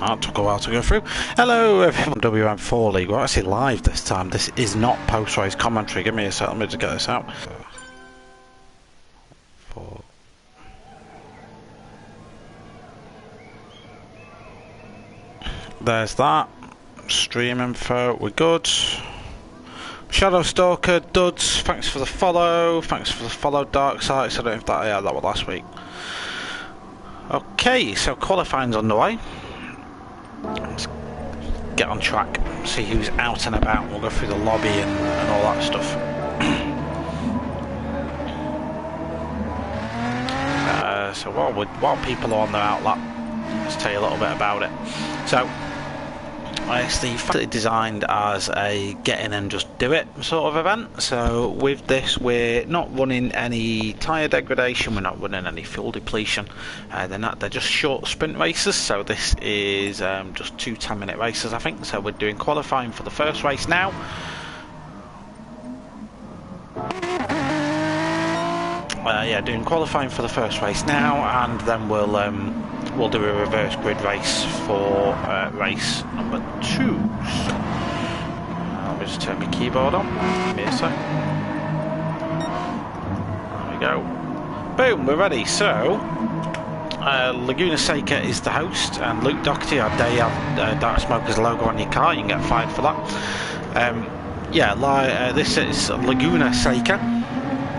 That took a while to go through. Hello everyone, WM4 League. We're actually live this time. This is not post-race commentary. Give me a sec, let me just get this out. There's that. Stream info, we're good. Shadow Stalker, Duds, thanks for the follow. Thanks for the follow, Dark Sights. I don't know if that, yeah, that was last week. Okay, so qualifying's underway. Let's get on track, see who's out and about. We'll go through the lobby and all that stuff. So while people are on their outlap, let's tell you a little bit about it. So it's designed as a get in and just do it sort of event. So with this, we're not running any tyre degradation, we're not running any fuel depletion. They're just short sprint races. So this is just 2 10-minute races, I think. So we're doing qualifying for the first race now. Doing qualifying for the first race now, and then we'll do a reverse grid race for race number 2. Let me just turn my keyboard on. Give me a sec. There we go. Boom, we're ready. So, Laguna Seca is the host, and Luke Doherty, our day Dark Smoker's logo on your car. You can get fired for that. This is Laguna Seca.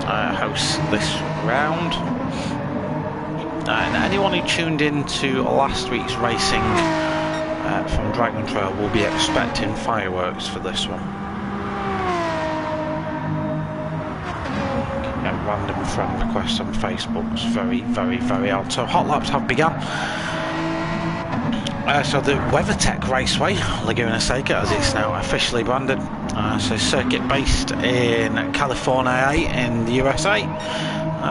Hosts this round. And anyone who tuned in to last week's racing from Dragon Trail will be expecting fireworks for this one. Random friend requests on Facebook. It's very, very, very odd. So hot laps have begun. So the WeatherTech Raceway, Laguna Seca, as it's now officially branded. So circuit based in California in the USA.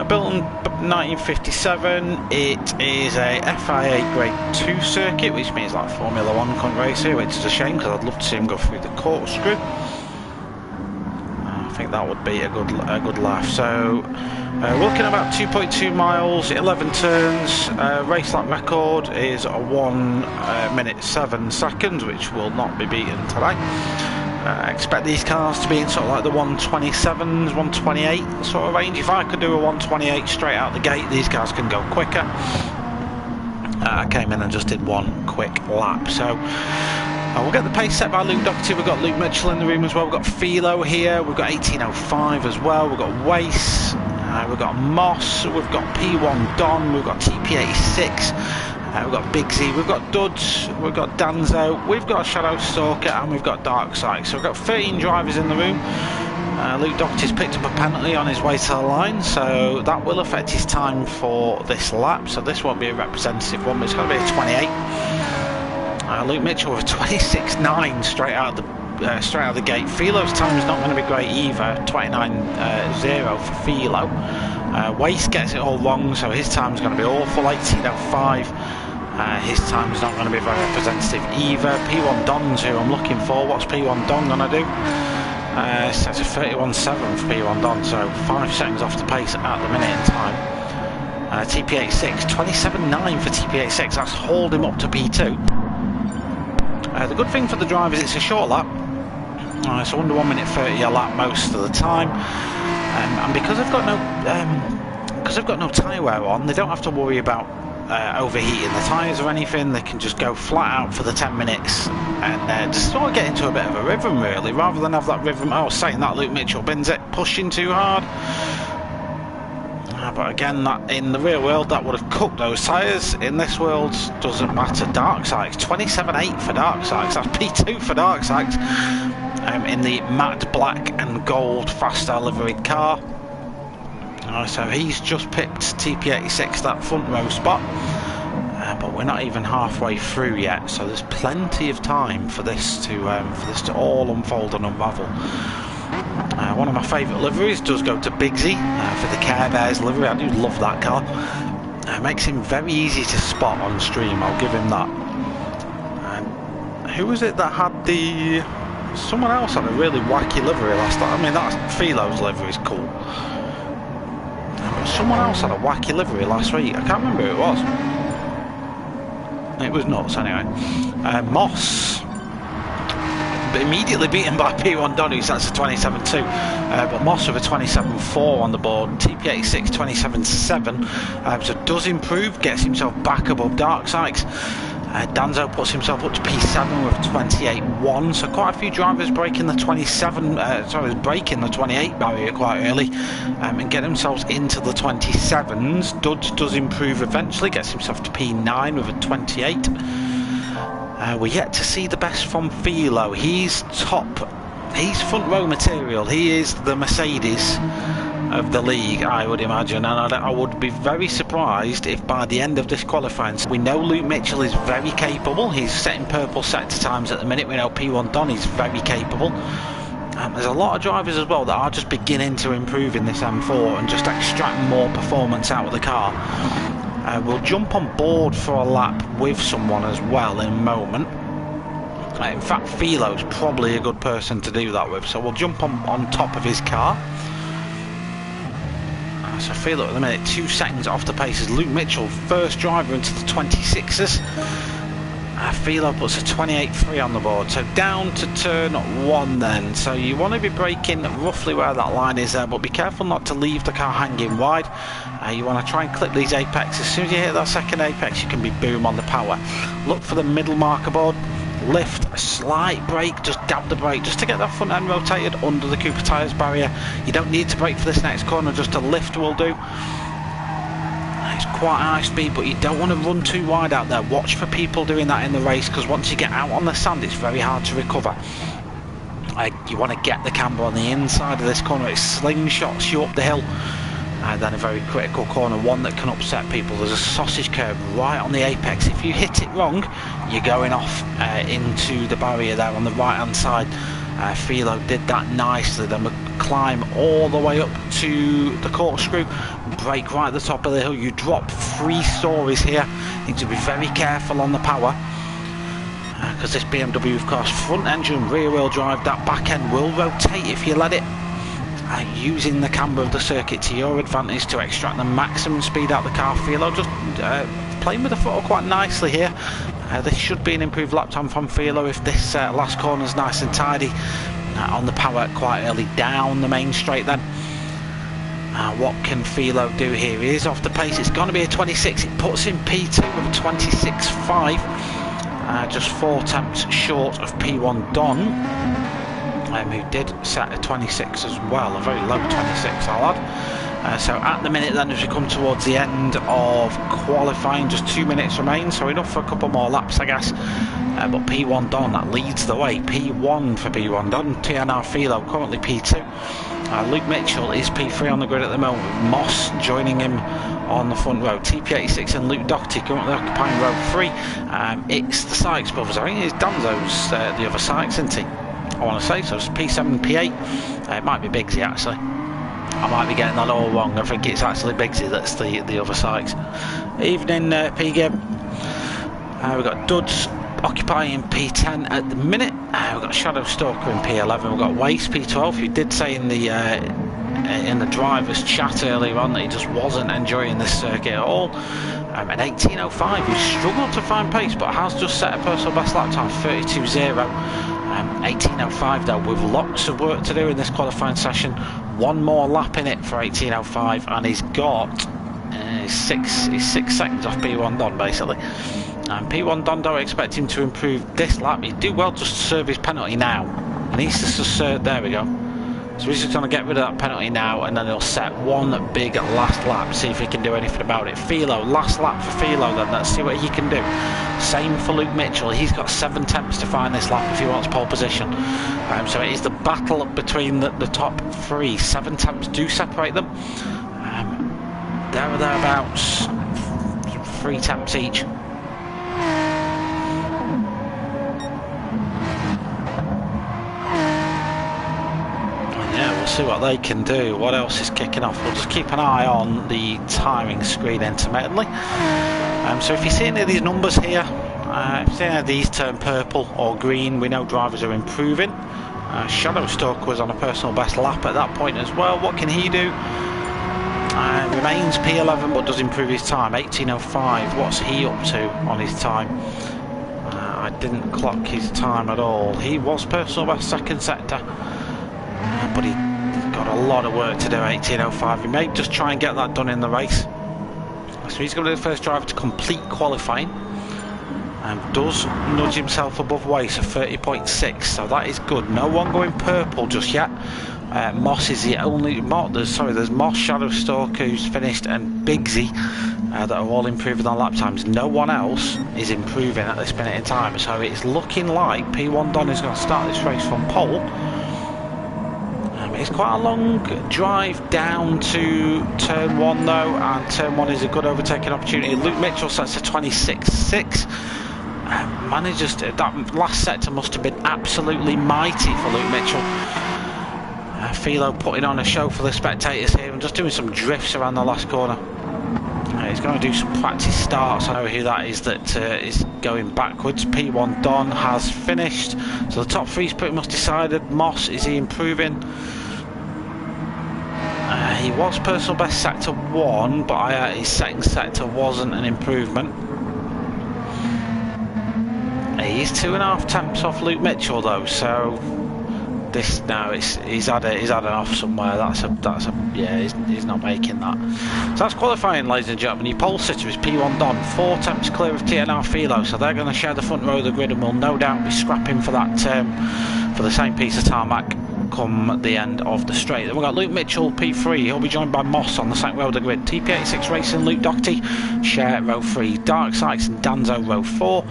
Built in 1957, it is a FIA Grade 2 circuit, which means like Formula 1 can't race here, which is a shame because I'd love to see him go through the corkscrew. I think that would be a good laugh. So we're looking at about 2.2 miles, 11 turns. Race lap record is 1 minute 7 seconds, which will not be beaten today. Expect these cars to be in sort of like the 127s, 128 sort of range. If I could do a 128 straight out the gate, these cars can go quicker. I came in and just did one quick lap. So we'll get the pace set by Luke Doherty. We've got Luke Mitchell in the room as well. We've got Philo here. We've got 1805 as well. We've got Wace. We've got Moss. We've got P1 Don. We've got TP86. We've got Big Z, we've got Duds, we've got Danzo, we've got Shadow Stalker, and we've got Dark Sight. So we've got 13 drivers in the room. Luke Doherty's picked up a penalty on his way to the line, so that will affect his time for this lap. So this won't be a representative one, but it's going to be a 28. Luke Mitchell with a 26.9 straight out of the gate. Philo's time is not going to be great either, 29.0 for Philo. Waste gets it all wrong, so his time is going to be awful, 18.05. His time is not going to be very representative either. P1 Don's who I'm looking for. What's P1 Don going to do? So it's a 31.7 for P1 Don, so 5 seconds off the pace at the minute in time. TP86, 27.9 for TP86. That's hauled him up to P2. The good thing for the drivers, it's a short lap. It's under 1 minute 30 a lap most of the time. And because I've got no tyre wear on, they don't have to worry about overheating the tyres or anything. They can just go flat out for the 10 minutes and just sort of get into a bit of a rhythm, really, rather than have that rhythm. I was saying that Luke Mitchell bins it, pushing too hard. But again, that in the real world, that would have cooked those tyres. In this world, doesn't matter. Dark Sights, 27.8 for Dark Sights. That's P2 for Dark Sights. In the matte black and gold FASTR liveried car. So he's just picked TP86, that front row spot. But we're not even halfway through yet, so there's plenty of time for this to all unfold and unravel. One of my favourite liveries does go to Big Z for the Care Bears livery. I do love that car. Makes him very easy to spot on stream, I'll give him that. Who was it that had the... Someone else had a really wacky livery last time. I mean, that's Philo's livery is cool. But someone else had a wacky livery last week. I can't remember who it was. It was nuts anyway. Moss immediately beaten by P1 Donny, so that's a 27.2. But Moss with a 27.4 on the board. TP86 27.7. So does improve, gets himself back above Dark Sykes. Danzo puts himself up to P7 with 28.1, so quite a few drivers breaking the breaking the 28 barrier quite early and get themselves into the 27s. Duds does improve eventually, gets himself to P9 with a 28. We're yet to see the best from Philo. He's top, he's front row material, he is the Mercedes of the league, I would imagine, and I would be very surprised if by the end of this qualifying, we know Luke Mitchell is very capable. He's setting purple sector times at the minute. We know P1 Donny's very capable. There's a lot of drivers as well that are just beginning to improve in this M4 and just extract more performance out of the car. We'll jump on board for a lap with someone as well in a moment. In fact, Philo's probably a good person to do that with, so we'll jump on top of his car. So Philo at the minute 2 seconds off the pace as Luke Mitchell, first driver into the 26ers. Philo puts a 28.3 on the board, so down to turn 1 then. So you want to be braking roughly where that line is there, but be careful not to leave the car hanging wide. You want to try and clip these apex. As soon as you hit that second apex, you can be boom on the power. Look for the middle marker board, lift, a slight brake, just dab the brake just to get that front end rotated under the Cooper tyres barrier. You don't need to brake for this next corner, just a lift will do. It's quite high speed, but you don't want to run too wide out there. Watch for people doing that in the race, because once you get out on the sand, it's very hard to recover. You want to get the camber on the inside of this corner. It slingshots you up the hill. And then a very critical corner, one that can upset people. There's a sausage curve right on the apex. If you hit it wrong, you're going off into the barrier there on the right hand side. Philo did that nicely. Then we climb all the way up to the corkscrew, brake right at the top of the hill. You drop 3 stories here. You need to be very careful on the power, because this BMW, of course, front engine, rear wheel drive, that back end will rotate if you let it. Using the camber of the circuit to your advantage to extract the maximum speed out of the car. Philo just playing with the throttle quite nicely here. This should be an improved lap time from Philo if this last corner is nice and tidy. On the power quite early down the main straight then. What can Philo do here? He is off the pace. It's going to be a 26. It puts him P2 with a 26.5. Just 4 tenths short of P1 Don, who did set a 26 as well, a very low 26 I'll add. So at the minute then, as we come towards the end of qualifying, just 2 minutes remain, so enough for a couple more laps I guess. But P1 Don, that leads the way. P1 for P1 Don, TNR Philo currently P2. Luke Mitchell is P3 on the grid at the moment, with Moss joining him on the front row. TP86 and Luke Doherty currently occupying row 3. It's the Sykes brothers, I think it's Danzo's the other Sykes, isn't he? I want to say, so it's P7, P8. It might be Biggsy actually. I might be getting that all wrong. I think it's actually Biggsy that's the other Sykes. Evening P-game. We've got Duds occupying P10 at the minute. We've got Shadow Stalker in P11. We've got Waste P12, who did say in the drivers chat earlier on that he just wasn't enjoying this circuit at all. At 18.05, he struggled to find pace, but has just set a personal best lap time, 32.0. 18.05 though, with lots of work to do in this qualifying session. One more lap in it for 18.05, and he's got 6 seconds off P1 Don basically. P1 Don, don't expect him to improve this lap. He'd do well just to serve his penalty now. And he's just there we go. So he's just going to get rid of that penalty now, and then he'll set one big last lap, see if he can do anything about it. Philo, last lap for Philo then, let's see what he can do. Same for Luke Mitchell, he's got 7 attempts to find this lap if he wants pole position. So it is the battle between the top 3. 7 attempts do separate them. There or thereabouts, 3 attempts each. See what they can do. What else is kicking off? We'll just keep an eye on the timing screen intermittently. So if you see any of these numbers here, if you see any of these turn purple or green, we know drivers are improving. Shadow Stalker was on a personal best lap at that point as well. What can he do? Remains P11 but does improve his time. 18:05. What's he up to on his time? I didn't clock his time at all. He was personal best second sector, but he got a lot of work to do. 18:05. He may just try and get that done in the race. So he's going to be the first driver to complete qualifying, and does nudge himself above Wace of 30.6. So that is good. No one going purple just yet. Moss is the only. There's Moss, Shadowstalker who's finished, and Bigsy that are all improving on lap times. No one else is improving at this minute in time. So it's looking like P1 Don is going to start this race from pole. It's quite a long drive down to turn 1 though, and turn 1 is a good overtaking opportunity. Luke Mitchell sets a 26.6. Manages to, that last sector must have been absolutely mighty for Luke Mitchell. Philo putting on a show for the spectators here and just doing some drifts around the last corner. He's going to do some practice starts. I know who that is that is going backwards. P1 Don has finished, so the top three is pretty much decided. Moss, is he improving? He was personal best sector 1, but his second sector wasn't an improvement. He's 2.5 temps off Luke Mitchell though, so this now he's had an off somewhere. He's not making that. So that's qualifying, ladies and gentlemen. Your pole sitter is P1 Don, 4 temps clear of TNR Philo, so they're going to share the front row of the grid and will no doubt be scrapping for that for the same piece of tarmac come the end of the straight. Then we've got Luke Mitchell P3. He'll be joined by Moss on the second row of the grid. TP86 Racing, Luke Doherty share row 3. Dark Sykes and Danzo row 4.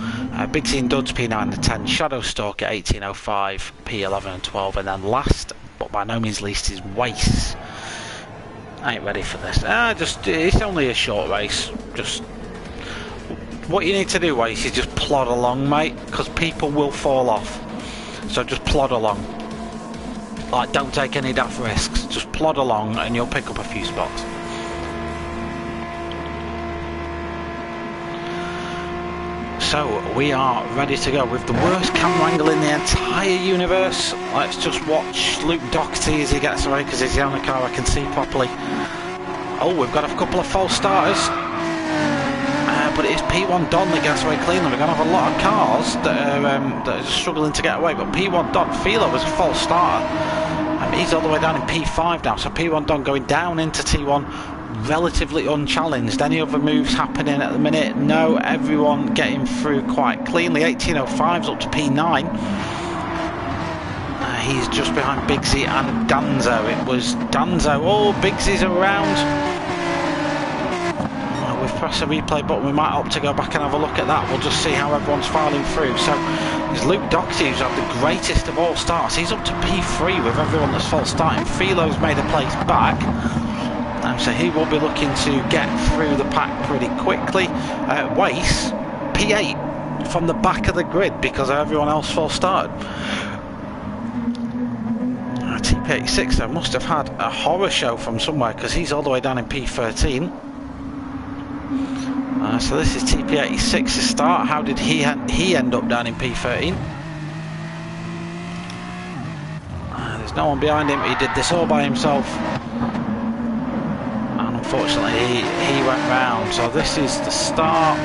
Big C and Duds P9 and 10. Shadowstalker 18:05, P11 and 12, and then last but by no means least is Wace. I ain't ready for this. It's only a short race. Just what you need to do, Wace, is just plod along, mate, because people will fall off. So just plod along. Like, don't take any daft risks. Just plod along and you'll pick up a few spots. So we are ready to go with the worst camera angle in the entire universe. Let's just watch Luke Doherty as he gets away, because he's the only car I can see properly. Oh, we've got a couple of false starters. But it's P1 Don that gets away cleanly. We're going to have a lot of cars that are struggling to get away. But P1 Don, Philo was a false starter. He's all the way down in P5 now. So P1 Don going down into T1, relatively unchallenged. Any other moves happening at the minute? No, everyone getting through quite cleanly. 18:05's up to P9. He's just behind Bigsy and Danzo. It was Danzo. Oh, Bigsy's around. We've pressed the replay button. We might opt to go back and have a look at that. We'll just see how everyone's filing through. So it's Luke Doherty who's had the greatest of all starts. He's up to P3 with everyone that's false starting. Philo's made a place back, so he will be looking to get through the pack pretty quickly. Wace P8 from the back of the grid because everyone else false started. TP86 though must have had a horror show from somewhere, because he's all the way down in P13. So this is TP86's start. How did he end up down in P13? There's no one behind him. He did this all by himself, and unfortunately he went round. So this is the start.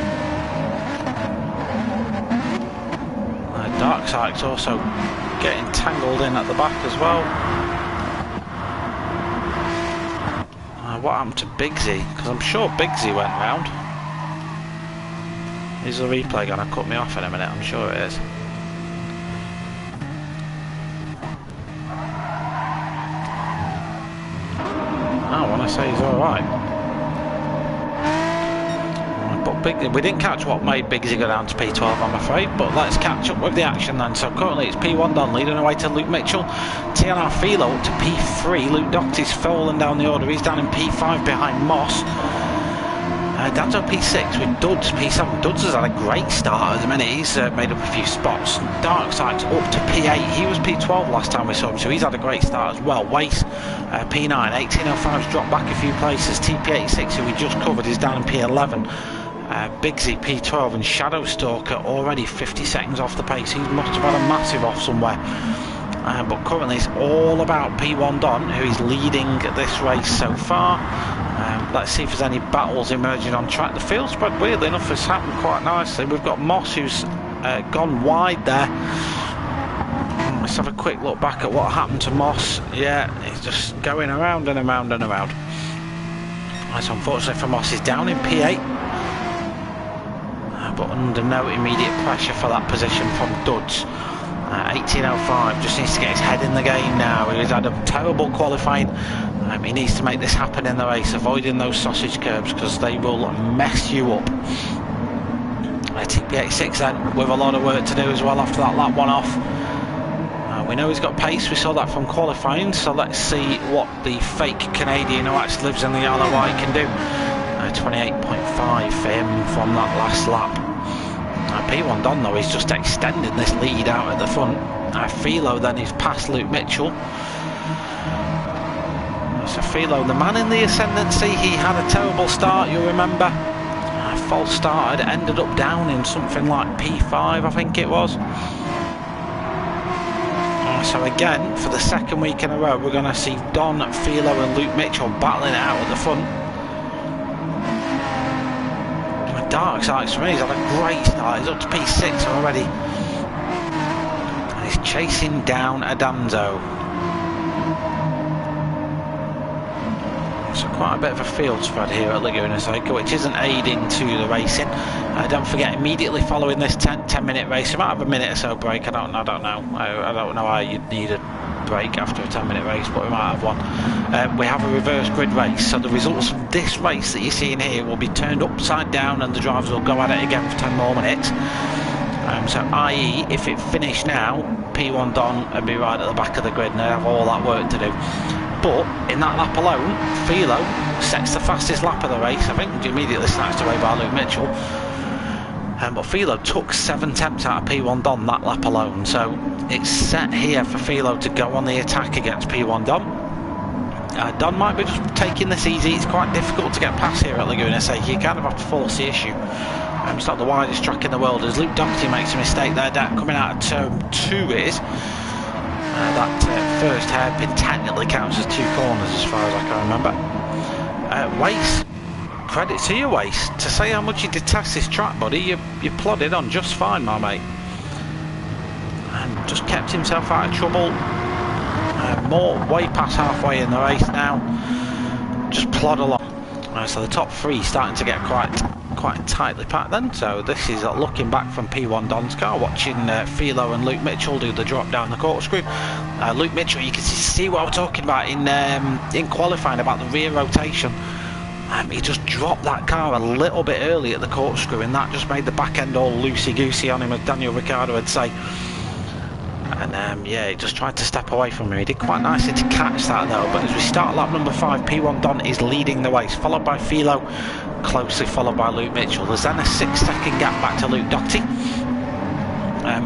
Dark Sykes also getting tangled in at the back as well. What happened to Bigsy? Because I'm sure Bigsy went round. Is the replay going to cut me off in a minute? I'm sure it is. I want to say he's alright. But we didn't catch what made Bigsy go down to P12, I'm afraid, but let's catch up with the action then. So currently it's P1 Don leading away to Luke Mitchell. TNR Philo up to P3. Luke Doherty's fallen down the order. He's down in P5 behind Moss. Danzo P6 with Duds P7. Duds has had a great start at the minute. He's made up a few spots. Dark Sykes up to P8. He was P12 last time we saw him, so he's had a great start as well. Wace P9. 18:05's dropped back a few places. TP86, who we just covered, is down in P11. Bigsy P12 and Shadowstalker already 50 seconds off the pace. He must have had a massive off somewhere. but currently it's all about P1 Don, who is leading this race so far. Let's see if there's any battles emerging on track. The field spread, weirdly enough, has happened quite nicely. We've got Moss, who's gone wide there. Let's have a quick look back at what happened to Moss. Yeah, he's just going around and around and around. That's unfortunately for Moss, he's down in P8, but under no immediate pressure for that position from Dodds. 18.05, just needs to get his head in the game now. He's had a terrible qualifying. He needs to make this happen in the race, avoiding those sausage curbs because they will mess you up. TP86 then, with a lot of work to do as well after that lap one off. We know he's got pace, we saw that from qualifying, so let's see what the fake Canadian who actually lives in the Isle of Wight can do. 28.5 for him from that last lap. P1 Don though is just extending this lead out at the front. Philo then is past Luke Mitchell. So Philo, the man in the ascendancy, he had a terrible start, you'll remember. False start, had ended up down in something like P5, I think it was. So again, for the second week in a row, we're going to see Don, Philo and Luke Mitchell battling it out at the front. Dark Sykes for me, he's had a great start, he's up to P6 already. And he's chasing down Adanzo. So quite a bit of a field spread here at Laguna Seca, which isn't aiding to the racing. Don't forget, immediately following this 10-minute race, you might have a minute or so break. I don't know why you'd need a break after a 10-minute race, but we might have one. We have a reverse grid race, so the results of this race that you're seeing here will be turned upside down and the drivers will go at it again for 10 more minutes. So i.e. if it finished now, P1 Don would be right at the back of the grid and they'd have all that work to do. But in that lap alone, Philo sets the fastest lap of the race, I think, immediately snatched away by Luke Mitchell. But Philo took 7 attempts out of P1 Don that lap alone, so it's set here for Philo to go on the attack against P1 Don. Don might be just taking this easy. It's quite difficult to get past here at Laguna Seca. You kind of have to force the issue. It's not the widest track in the world, as Luke Doherty makes a mistake there. Coming out of turn 2 is. That first hairpin technically counts as 2 corners as far as I can remember. Wace, credit to you, Wace. To say how much you detest this track, buddy, you plodded on just fine, my mate. And just kept himself out of trouble. More way past halfway in the race now. Just plod along. So the top 3 starting to get quite tightly packed then. So this is looking back from P1 Don's car, watching Philo and Luke Mitchell do the drop down the corkscrew. Luke Mitchell, you can see what I was talking about in qualifying about the rear rotation. He just dropped that car a little bit early at the corkscrew, and that just made the back end all loosey-goosey on him, as Daniel Ricciardo would say. And yeah, he just tried to step away from him. He did quite nicely to catch that though. But as we start lap number 5, P1 Don is leading the race, followed by Philo, closely followed by Luke Mitchell. There's then a 6-second gap back to Luke Doherty,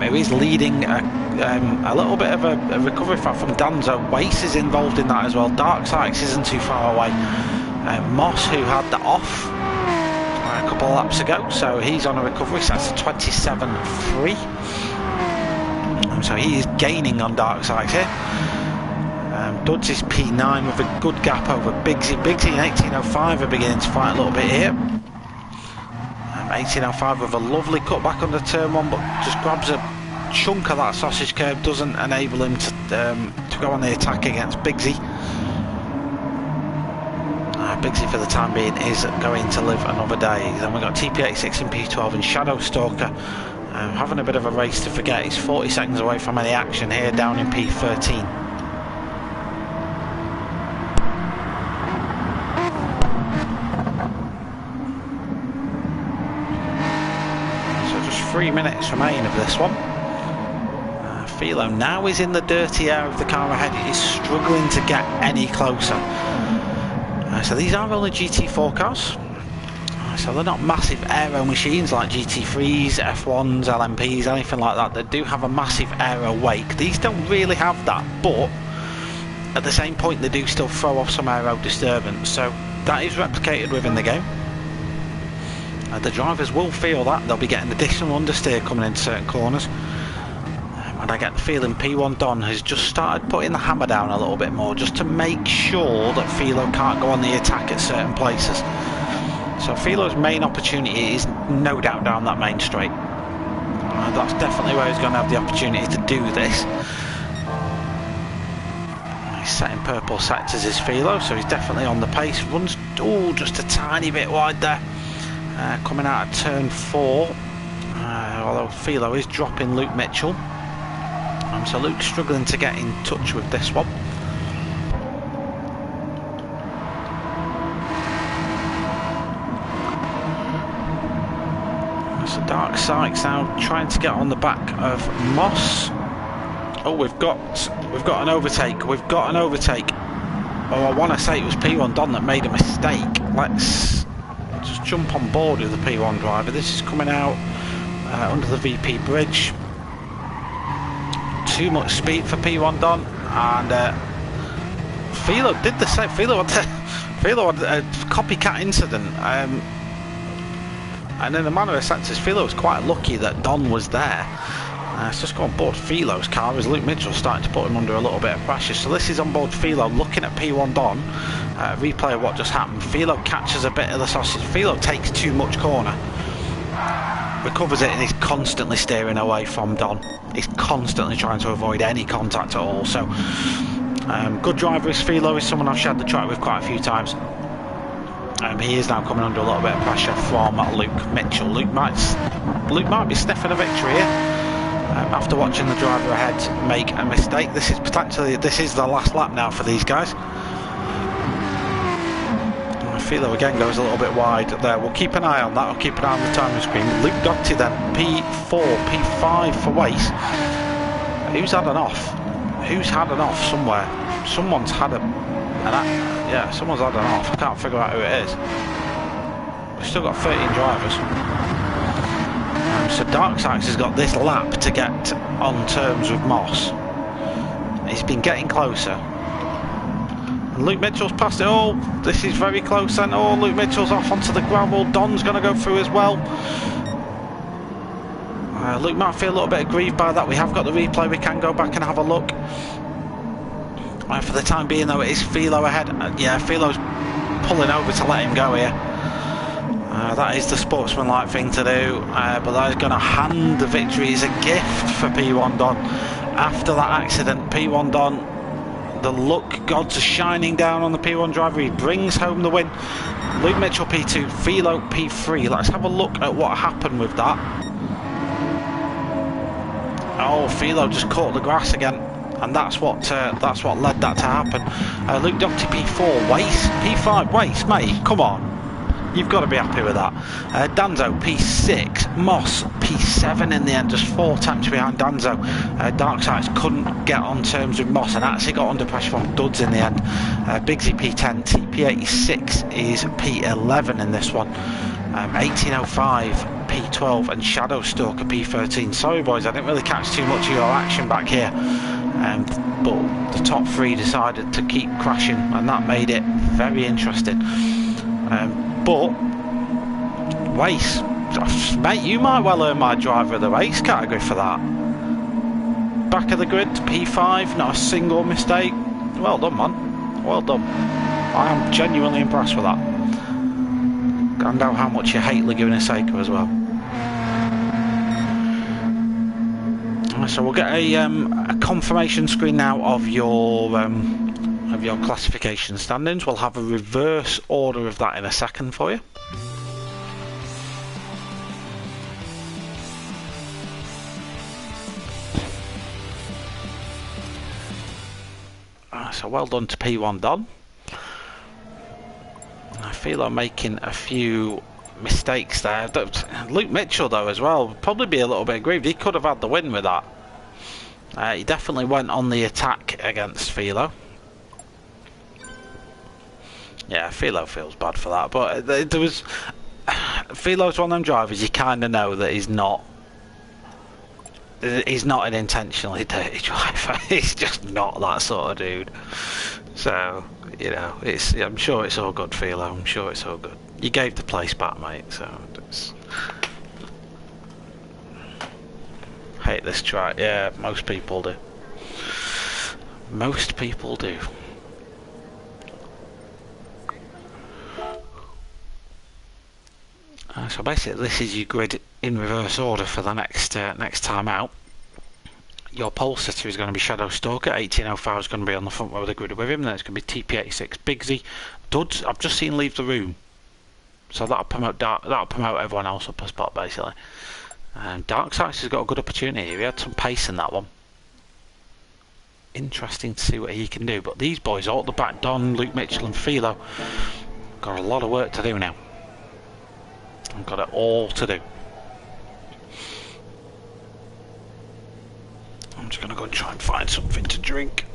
who is leading a little bit of a recovery from Danzo. Wace is involved in that as well. Dark Sykes isn't too far away. Moss, who had that off a couple of laps ago, so he's on a recovery, so that's a 27.3. So he is gaining on Dark Sykes here. Dodds is P9 with a good gap over Bigsy. Bigsy in 18.05 are beginning to fight a little bit here. 18.05 with a lovely cutback under turn 1, but just grabs a chunk of that sausage curb, doesn't enable him to go on the attack against Bigsy. Bigsy for the time being is going to live another day. Then we've got TP86 in P12 and Shadow Stalker having a bit of a race to forget. He's 40 seconds away from any action here down in P13. So just 3 minutes remain of this one. Philo now is in the dirty air of the car ahead. He is struggling to get any closer. So these are only GT4 cars. So they're not massive aero machines like GT3s, F1s, LMPs, anything like that. They do have a massive aero wake. These don't really have that, but at the same point they do still throw off some aero disturbance. So that is replicated within the game. The drivers will feel that. They'll be getting additional understeer coming into certain corners. And I get the feeling P1 Don has just started putting the hammer down a little bit more, just to make sure that Philo can't go on the attack at certain places. So Philo's main opportunity is no doubt down that main straight. That's definitely where he's going to have the opportunity to do this. He's setting purple sectors as Philo, so he's definitely on the pace. Runs, oh, just a tiny bit wide there. Coming out of turn 4. Although Philo is dropping Luke Mitchell. So Luke's struggling to get in touch with this one. So Dark Sykes now trying to get on the back of Moss. Oh, we've got an overtake. We've got an overtake. Oh, I want to say it was P1 Don that made a mistake. Let's just jump on board with the P1 driver. This is coming out under the VP bridge. Too much speed for P1 Don, and Philo did the same. Philo had a copycat incident, and in the manner of senses, Philo was quite lucky that Don was there. Let's just go on board Philo's car as Luke Mitchell's starting to put him under a little bit of pressure. So this is on board Philo looking at P1 Don. Replay of what just happened. Philo catches a bit of the sausage. Philo takes too much corner. Recovers it, and he's constantly steering away from Don. He's constantly trying to avoid any contact at all. So good driver is Philo. Is someone I've shared the track with quite a few times. He is now coming under a little bit of pressure from Luke Mitchell. Luke might be sniffing a victory here. After watching the driver ahead make a mistake. This is the last lap now for these guys. Philo again goes a little bit wide there. We'll keep an eye on that. I'll keep an eye on the timing screen. Luke Doherty then, P4, P5 for Wace. Who's had an off? Who's had an off somewhere? Someone's had someone's had an off. I can't figure out who it is. We've still got 13 drivers. So Darksykes has got this lap to get on terms with Moss. He's been getting closer. Luke Mitchell's passed it. Oh, this is very close then. Oh, Luke Mitchell's off onto the gravel. Don's going to go through as well. Luke might feel a little bit aggrieved by that. We have got the replay. We can go back and have a look. For the time being, though, it is Philo ahead. Yeah, Philo's pulling over to let him go here. That is the sportsmanlike thing to do. But that is going to hand the victory as a gift for P1 Don. After that accident, P1 Don, the luck gods are shining down on the P1 driver. He brings home the win. Luke Mitchell P2, Philo P3. Let's have a look at what happened with that. Oh, Philo just caught the grass again, and that's what led that to happen. Luke Doherty P4, Wace P5, Wace, mate, come on. You've got to be happy with that. Danzo P6, Moss P7 in the end, just 4 attempts behind Danzo. Darksykes couldn't get on terms with Moss and actually got under pressure from Duds in the end. Bigsy P10, TP86 is P11 in this one. 1805 P12 and Shadow Stalker P13. Sorry boys, I didn't really catch too much of your action back here. But the top 3 decided to keep crashing, and that made it very interesting. But Wace, mate, you might well earn my driver of the race category for that. Back of the grid, P5, not a single mistake. Well done, man. Well done. I am genuinely impressed with that. And know how much you hate Laguna Seca as well. So we'll get a confirmation screen now of your classification standings. We'll have a reverse order of that in a second for you. So well done to P1 Don. I feel I'm making a few mistakes there. Luke Mitchell though as well would probably be a little bit aggrieved. He could have had the win with that. He definitely went on the attack against Philo. Yeah, Philo feels bad for that, but there was Philo's one of them drivers you kind of know that he's not an intentionally dirty driver. He's just not that sort of dude. So, you know, I'm sure it's all good, Philo. I'm sure it's all good. You gave the place back, mate, so it's... hate this track. Yeah, most people do. Most people do. So basically this is your grid in reverse order for the next time out. Your pole sitter is going to be Shadow Stalker, 1805 is going to be on the front row of the grid with him, then it's going to be TP86 Bigsy. Duds, I've just seen leave the room. So that'll promote everyone else up a spot basically. Darksides has got a good opportunity. He had some pace in that one. Interesting to see what he can do. But these boys all at the back, Don, Luke Mitchell and Philo, got a lot of work to do now. I've got it all to do. I'm just going to go and try and find something to drink.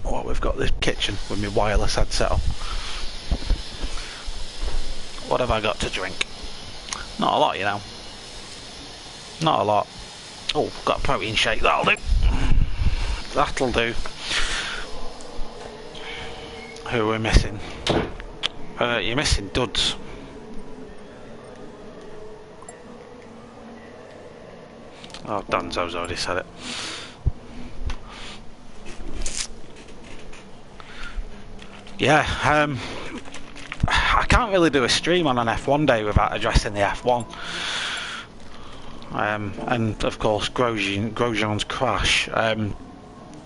Oh, we've got this kitchen with my wireless headset on. What have I got to drink? Not a lot, you know. Not a lot. Oh, got a protein shake, that'll do. That'll do. Who are we missing? You're missing Duds. Oh, Danzo's already said it. Yeah, I can't really do a stream on an F1 day without addressing the F1. And of course Grosjean's crash.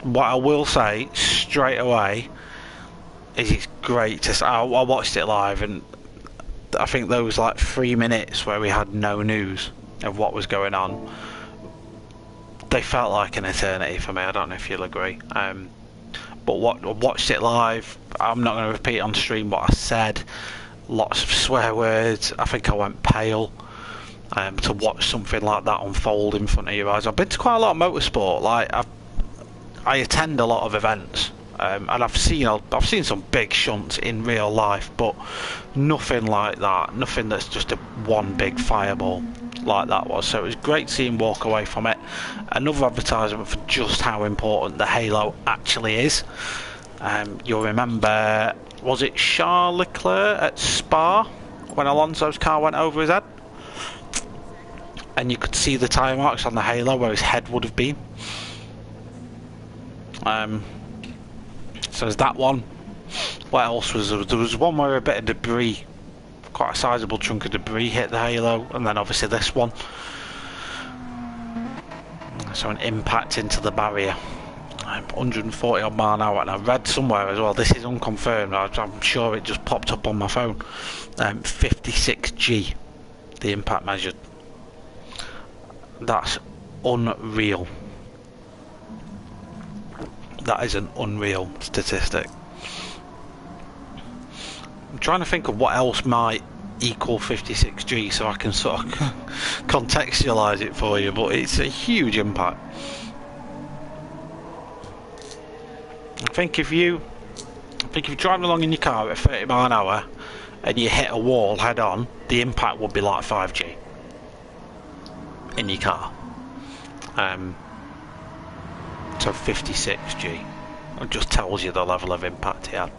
What I will say straight away is it's great to. I watched it live, and I think there was like 3 minutes where we had no news of what was going on. They felt like an eternity for me. I don't know if you'll agree. But I watched it live. I'm not going to repeat on stream what I said. Lots of swear words. I think I went pale. To watch something like that unfold in front of your eyes. I've been to quite a lot of motorsport. Like I attend a lot of events, and I've seen some big shunts in real life, but nothing like that. Nothing that's just a one big fireball like that was. So it was great to see him walk away from it. Another advertisement for just how important the halo actually is. You'll remember, was it Charles Leclerc at Spa when Alonso's car went over his head? And you could see the tyre marks on the halo where his head would have been. So there's that one. What else was there? There was one where a bit of debris, quite a sizable chunk of debris hit the halo, and then obviously this one. So an impact into the barrier. 140 odd mile an hour, and I read somewhere as well, this is unconfirmed, I'm sure it just popped up on my phone, 56G the impact measured. That's unreal. That is an unreal statistic. I'm trying to think of what else might equal 56G so I can sort of contextualise it for you, but it's a huge impact. I think if you're driving along in your car at 30 mile an hour and you hit a wall head on, the impact would be like 5G in your car. So 56G. It just tells you the level of impact he had.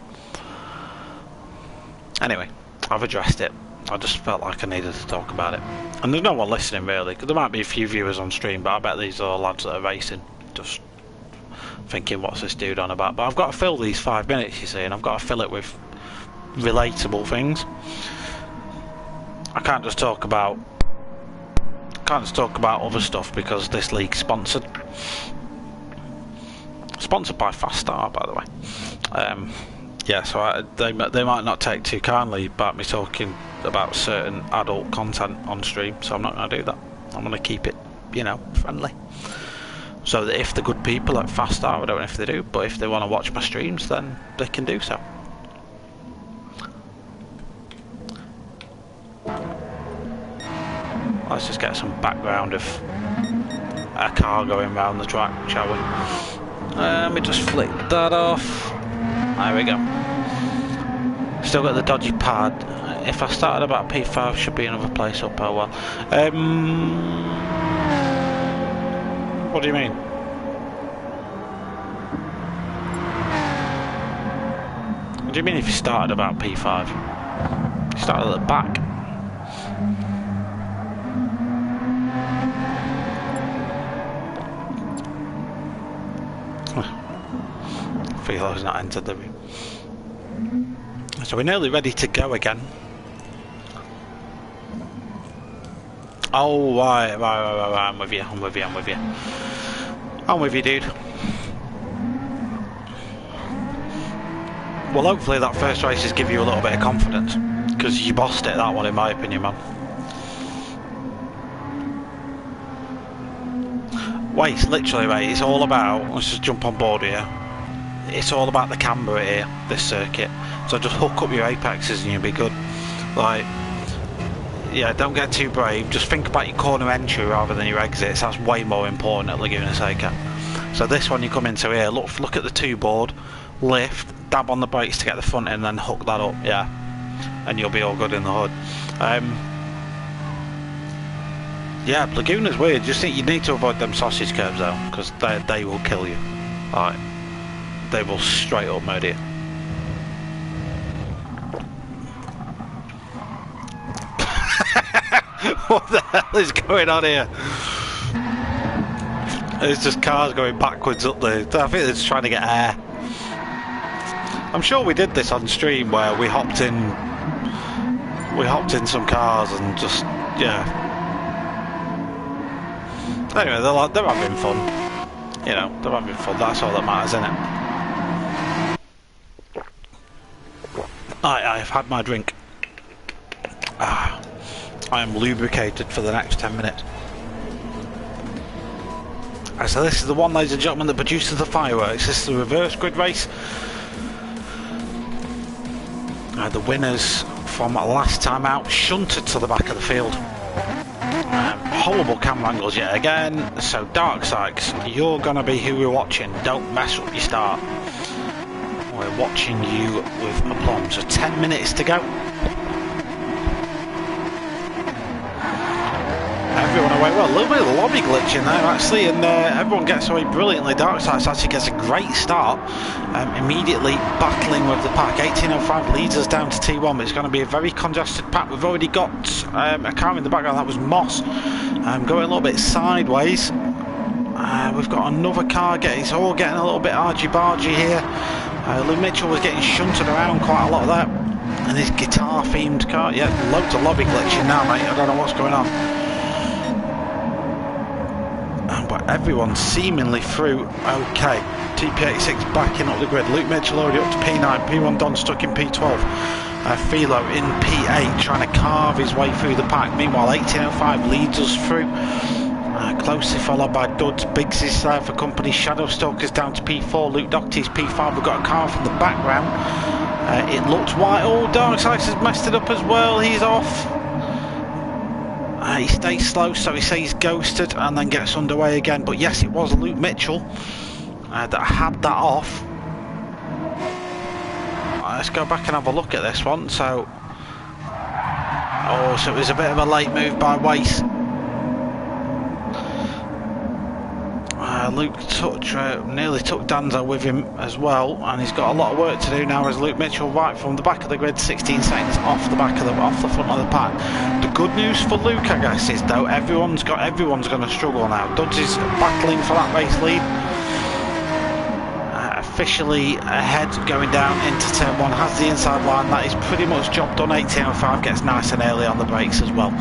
Anyway, I've addressed it. I just felt like I needed to talk about it. And there's no one listening really, because there might be a few viewers on stream, but I bet these are lads that are racing, just thinking what's this dude on about. But I've got to fill these 5 minutes, you see, and I've got to fill it with relatable things. I can't just talk about other stuff because this league's sponsored by FASTR, by the way. Yeah, so they might not take too kindly about me talking about certain adult content on stream, so I'm not going to do that. I'm going to keep it, you know, friendly. So that if the good people at FASTR, I don't know if they do, but if they want to watch my streams, then they can do so. Let's just get some background of a car going round the track, shall we? Let me just flick that off. There we go. Still got the dodgy pad. If I started about P5, should be another place up. Oh well. What do you mean? What do you mean if you started about P5? You started at the back. Philo's not entered the room. So we're nearly ready to go again. Oh, right, I'm with you, I'm with you, dude. Well, hopefully that first race has given you a little bit of confidence, because you bossed it, that one, in my opinion, man. Wait, literally, mate, it's all about, let's just jump on board here. It's all about the camber here, this circuit. So just hook up your apexes and you'll be good. Like, yeah, don't get too brave. Just think about your corner entry rather than your exits. That's way more important at Laguna Seca. So this one, you come into here, look at the two board, lift, dab on the brakes to get the front in, and then hook that up, yeah. And you'll be all good in the hood. Yeah, Laguna's weird. Just think you need to avoid them sausage curbs though, because they will kill you. Like, they will straight up murder you. What the hell is going on here? It's just cars going backwards up there. I think they're just trying to get air. I'm sure we did this on stream where we hopped in some cars and just, yeah. Anyway, they're having fun. You know, they're having fun. That's all that matters, isn't it? I've had my drink. I am lubricated for the next 10 minutes. So this is the one, ladies and gentlemen, that produces the fireworks. This is the reverse grid race. The winners from last time out shunted to the back of the field. Horrible camera angles yet again. So Dark Sykes, you're gonna be who we're watching. Don't mess up your start. We're watching you with aplomb. So 10 minutes to go. Everyone away. Well, a little bit of lobby glitch in there actually, and everyone gets away brilliantly. Dark Sykes actually gets a great start, immediately battling with the pack. 1805 leads us down to T1, but it's going to be a very congested pack. We've already got a car in the background. That was Moss, going a little bit sideways. We've got another car it's all getting a little bit argy-bargy here. Lou Mitchell was getting shunted around quite a lot of that, and his guitar-themed car. Yeah, loads of lobby glitching now, mate. I don't know what's going on. But everyone's seemingly through okay. TP86 backing up the grid. Luke Mitchell already up to P9. P1 Don stuck in P12. Philo in P8 trying to carve his way through the pack. Meanwhile, 1805 leads us through. Closely followed by Duds. Biggs is there for company. Shadowstalker's down to P4. Luke Doherty's P5. We've got a car from the background. It looks white. Oh, Dark Sykes has messed it up as well. He's off. He stays slow, so he says ghosted and then gets underway again. But yes, it was Luke Mitchell that had that off. Let's go back and have a look at this one. So it was a bit of a late move by Wace. Luke nearly took Danzo with him as well, and he's got a lot of work to do now as Luke Mitchell right from the back of the grid, 16 seconds off the front of the pack. The good news for Luke, I guess, is though everyone's going to struggle now. Duds is battling for that race lead. Officially ahead going down into turn 1, has the inside line. That is pretty much job done. 1805 gets nice and early on the brakes as well.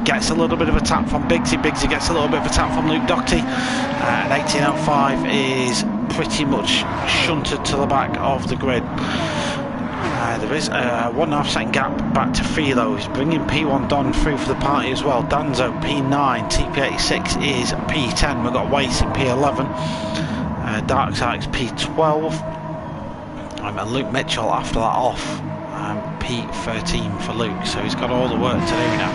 Gets a little bit of a tap from Biggsy. Biggsy gets a little bit of a tap from Luke Doherty. And 1805 is pretty much shunted to the back of the grid. There is a 1.5 second gap back to Philo. He's bringing P1 Don through for the party as well. Danzo P9, TP86 is P10. We've got Wace in P11. Dark Sykes P12, and Luke Mitchell after that off, P13 for Luke, so he's got all the work to do now.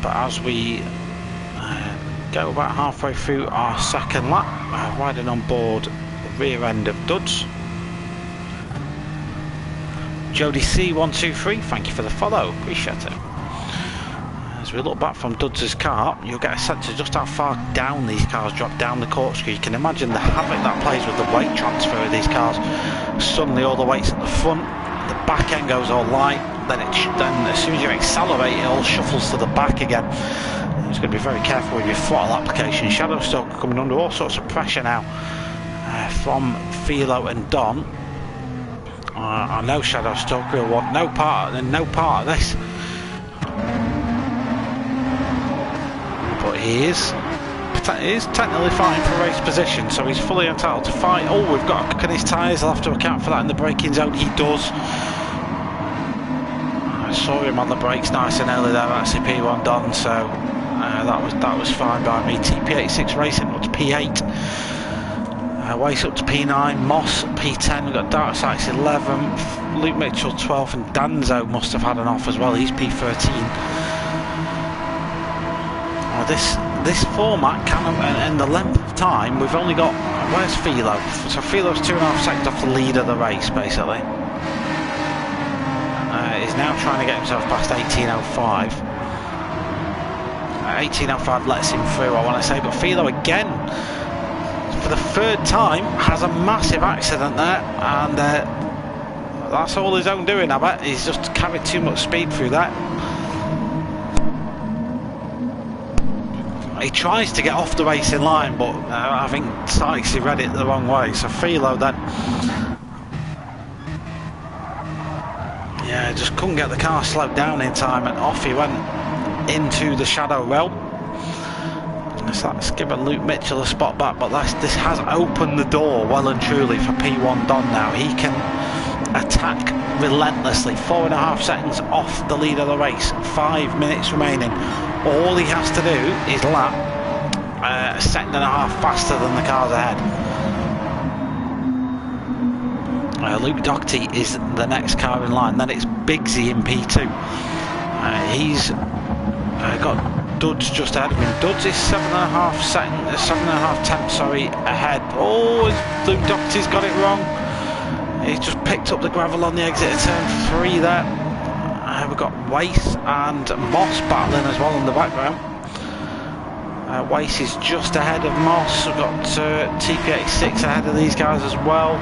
But as we go about halfway through our second lap, riding on board the rear end of Duds. Jody C123, thank you for the follow, appreciate it. As we look back from Duds' car, you'll get a sense of just how far down these cars drop down the corkscrew. You can imagine the havoc that plays with the weight transfer of these cars. Suddenly all the weight's at the front, the back end goes all light, then as soon as you accelerate it all shuffles to the back again. You're going to be very careful with your throttle application. Shadowstalker coming under all sorts of pressure now. from Philo and Don. I know Shadow Stalker will want no part of this, but he is technically fighting for race position, so he's fully entitled to fight. Oh, we've got a kick in his tyres. I'll have to account for that in the braking zone. He does. I saw him on the brakes nice and early there at CP1 Don, so that was fine by me. TP86 racing up to P8. Waste up to P9, Moss P10, we've got Dark Sights 11th, Luke Mitchell 12th, and Danzo must have had an off as well, he's P13. This format can, and the length of time, we've only got, where's Philo? So Philo's 2.5 seconds off the lead of the race, basically. He's now trying to get himself past 18.05. 18.05 lets him through, I want to say, but Philo again, for the third time, has a massive accident there, and that's all his own doing, I bet. He's just carried too much speed through that. He tries to get off the racing line, but I think Sykes, he read it the wrong way. So Philo then, yeah, just couldn't get the car slowed down in time, and off he went into the shadow realm. So that's given Luke Mitchell a spot back, but this has opened the door well and truly for P1 Don now. He can attack relentlessly. 4.5 seconds off the lead of the race, 5 minutes remaining. All he has to do is lap a second and a half faster than the cars ahead. Luke Doherty is the next car in line, then it's Bigsy in P2. He's got Duds just ahead of him. Duds is 7.5 tenths ahead. Oh, Luke Doherty's got it wrong. He's just picked up the gravel on the exit of turn 3 there. We've got Wace and Moss battling as well in the background. Wace is just ahead of Moss. We've got TP86 ahead of these guys as well.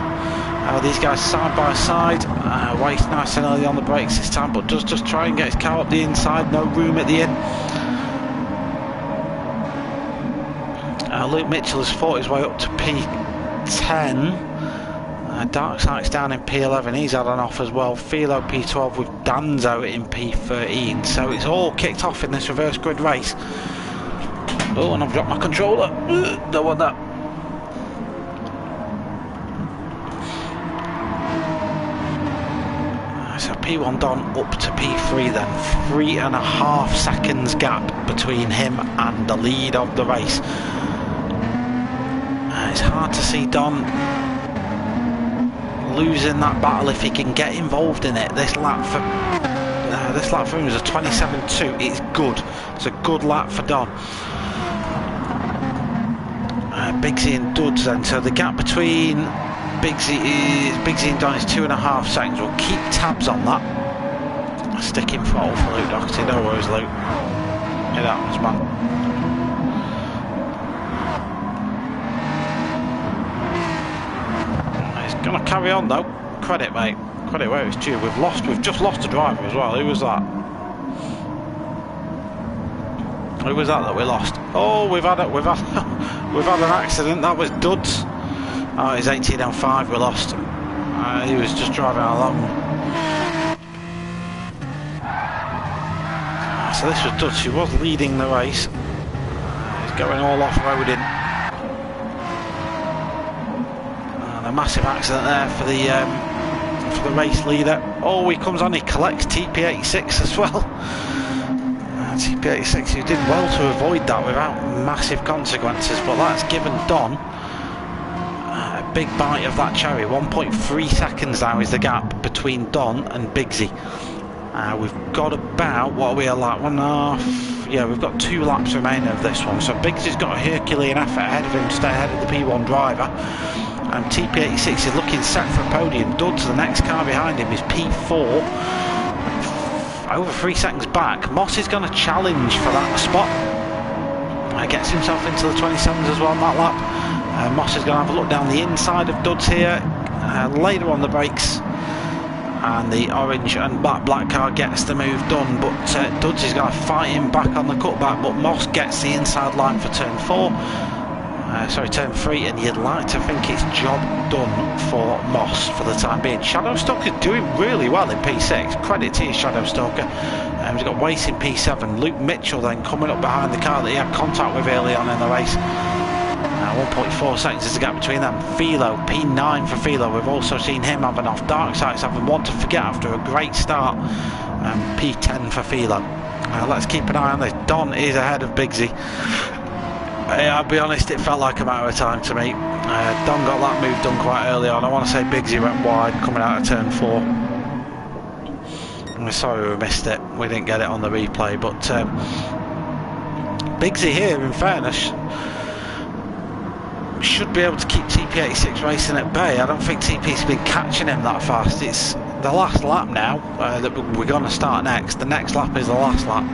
These guys side by side. Wace nice and early on the brakes this time, but does just try and get his car up the inside. No room at the end. Luke Mitchell has fought his way up to P10. Dark Sights down in P11, he's had an off as well. Philo P12 with Danzo in P13. So it's all kicked off in this reverse grid race. Oh, and I've dropped my controller. Don't want that. So P1 Don up to P3 then. 3.5 seconds gap between him and the lead of the race. It's hard to see Don losing that battle if he can get involved in it. This lap for him is a 27.2. It's good. It's a good lap for Don. Bigsy and Duds then. So the gap between Bigsy and Don is 2.5 seconds. We'll keep tabs on that. Sticking throttle for Luke Doherty. No worries, Luke. It happens, man. Gonna carry on though. Credit, mate. Credit where it's due. We've just lost a driver as well. Who was that? Who was that we lost? Oh, we've had an accident. That was Duds. Oh, it's 18.05 we lost. He was just driving along. So this was Duds. He was leading the race. He's going all off-roading. A massive accident there for the race leader. Oh, he comes on, he collects TP86 as well. TP86, who did well to avoid that without massive consequences, but that's given Don a big bite of that cherry. 1.3 seconds now is the gap between Don and Bigsy. We've got about, what are we, a lap? 1.5, yeah, we've got 2 laps remaining of this one, so Bigsy's got a Herculean effort ahead of him to stay ahead of the P1 driver. And TP86 is looking set for a podium. Duds, the next car behind him, is P4. Over 3 seconds back. Moss is going to challenge for that spot. Gets himself into the 27s as well on that lap. Moss is going to have a look down the inside of Duds here. Later on the brakes. And the orange and black car gets the move done. But Duds is going to fight him back on the cutback. But Moss gets the inside line for turn 4. sorry, turn 3, and you'd like to think it's job done for Moss for the time being. Shadowstalker's doing really well in P6. Credit to you, Shadowstalker. He's got Wace in P7. Luke Mitchell then coming up behind the car that he had contact with early on in the race. 1.4 seconds is the gap between them. Philo, P9 for Philo. We've also seen him having off. Darkseid's having one to forget after a great start. P10 for Philo. Let's keep an eye on this. Don is ahead of Bigsy. I'll be honest, it felt like a matter of time to me. Don got that move done quite early on. I want to say Bigsy went wide coming out of turn 4. I'm sorry we missed it. We didn't get it on the replay, but Bigsy here, in fairness, should be able to keep TP86 racing at bay. I don't think TP's been catching him that fast. It's the last lap now that we're going to start next. The next lap is the last lap.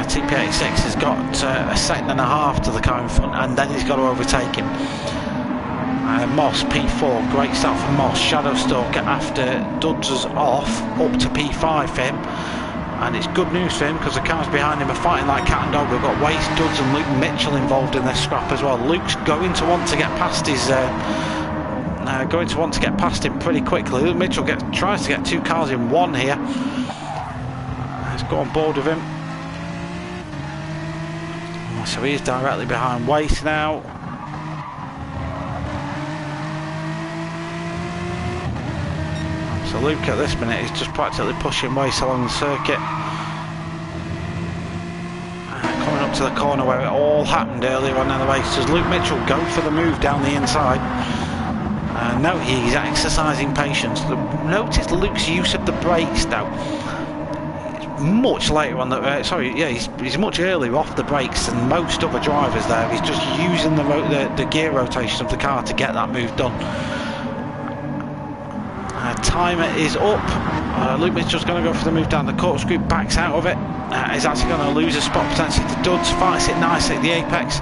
TP86 has got a second and a half to the car in front, and then he's got to overtake him. Moss P4, great start for Moss. Shadowstalker after Duds is off, up to P5 for him. And it's good news for him because the cars behind him are fighting like cat and dog. We've got Wace, Duds and Luke Mitchell involved in this scrap as well. Luke's going to want to get past his him pretty quickly. Luke Mitchell tries to get 2 cars in one here. Let's go on board with him. So he's directly behind Wace now. So Luke at this minute is just practically pushing Wace along the circuit. Coming up to the corner where it all happened earlier on in the race. Does Luke Mitchell go for the move down the inside? No, he's exercising patience. Notice Luke's use of the brakes now. Much later on the he's much earlier off the brakes than most other drivers there. He's just using the gear rotation of the car to get that move done. Timer is up. Luke Mitchell's going to go for the move down the corkscrew, backs out of it. He's actually going to lose a spot potentially to Duds, fights it nicely at the apex.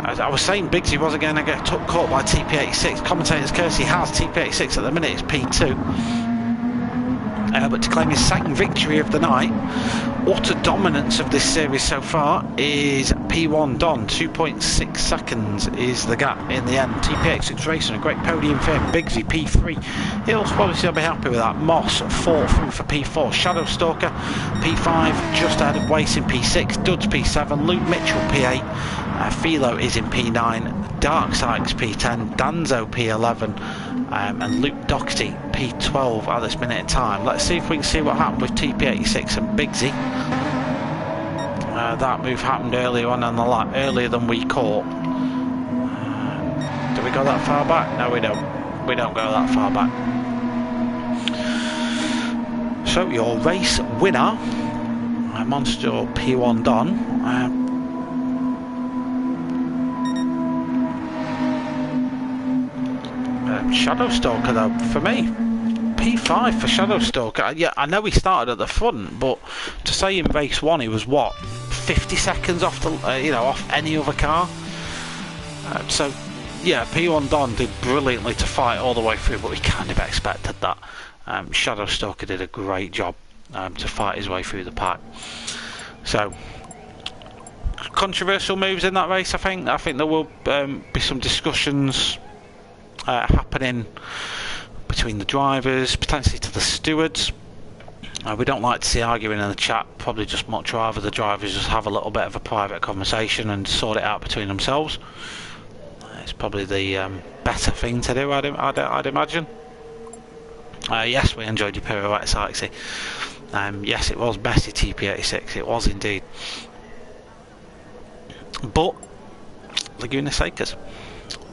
As I was saying, Bigsy wasn't going to get caught by TP86. Commentator's courtesy has TP86 at the minute, it's P2. But to claim his second victory of the night, utter dominance of this series so far, is P1 Don. 2.6 seconds is the gap in the end. TP86 racing, a great podium for him. Bigsy P3. He'll obviously be happy with that. Moss 4 through for P4. Shadowstalker P5, just ahead of Wace in P6. Duds P7. Luke Mitchell P8. Philo is in P9. Darkseid's P10. Danzo P11. And Luke Doherty P12 at this minute in time. Let's see if we can see what happened with TP86 and Bigsy. That move happened earlier on in the lap, earlier than we caught. Do we go that far back? No, we don't. We don't go that far back. So your race winner, Monster P1 Don. Shadowstalker though, for me, P5 for Shadowstalker. Yeah, I know he started at the front, but to say in race 1 he was what, 50 seconds off the, off any other car. So yeah, P1 Don did brilliantly to fight all the way through, but we kind of expected that. Shadowstalker did a great job to fight his way through the pack. So controversial moves in that race. I think there will be some discussions happening between the drivers, potentially to the stewards. We don't like to see arguing in the chat. Probably just much rather the drivers just have a little bit of a private conversation and sort it out between themselves. It's probably the better thing to do, I'd imagine. Yes, we enjoyed your pirouettes, Alexi. Yes, it was messy, TP86. It was indeed. But Laguna Secas,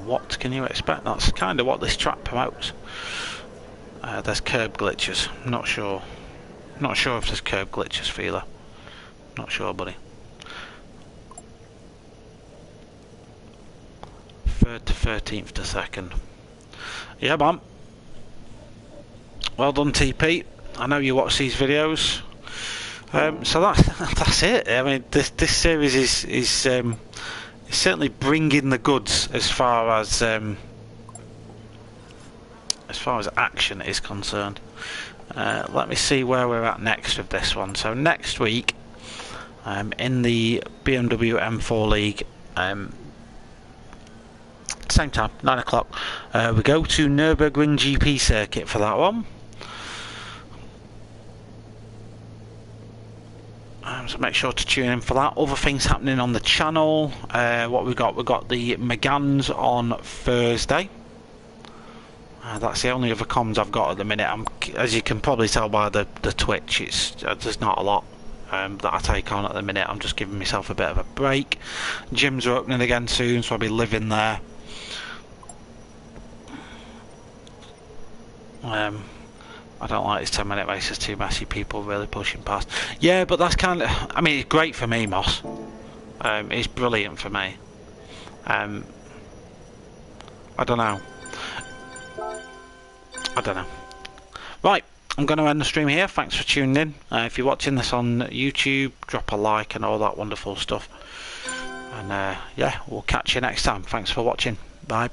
what can you expect? That's kind of what this track promotes. There's curb glitches. Not sure if there's curb glitches, Feeler. Not sure, buddy. 3rd to 13th to 2nd. Yeah, man. Well done, TP. I know you watch these videos. So that's it. I mean, this series is certainly bringing the goods as far as action is concerned. Let me see where we're at next with this one. So next week, in the BMW M4 League, Same time, 9 o'clock. We go to Nürburgring GP circuit for that one. So make sure to tune in for that. Other things happening on the channel. What we got? We got the Megans on Thursday. That's the only other comms I've got at the minute. As you can probably tell by the Twitch, there's not a lot that I take on at the minute. I'm just giving myself a bit of a break. Gyms are opening again soon, so I'll be living there. I don't like these 10-minute races, too messy, people really pushing past. Yeah, but that's kind of, I mean, it's great for me, Moss. It's brilliant for me. I don't know. Right, I'm going to end the stream here. Thanks for tuning in. If you're watching this on YouTube, drop a like and all that wonderful stuff. And yeah, we'll catch you next time. Thanks for watching. Bye.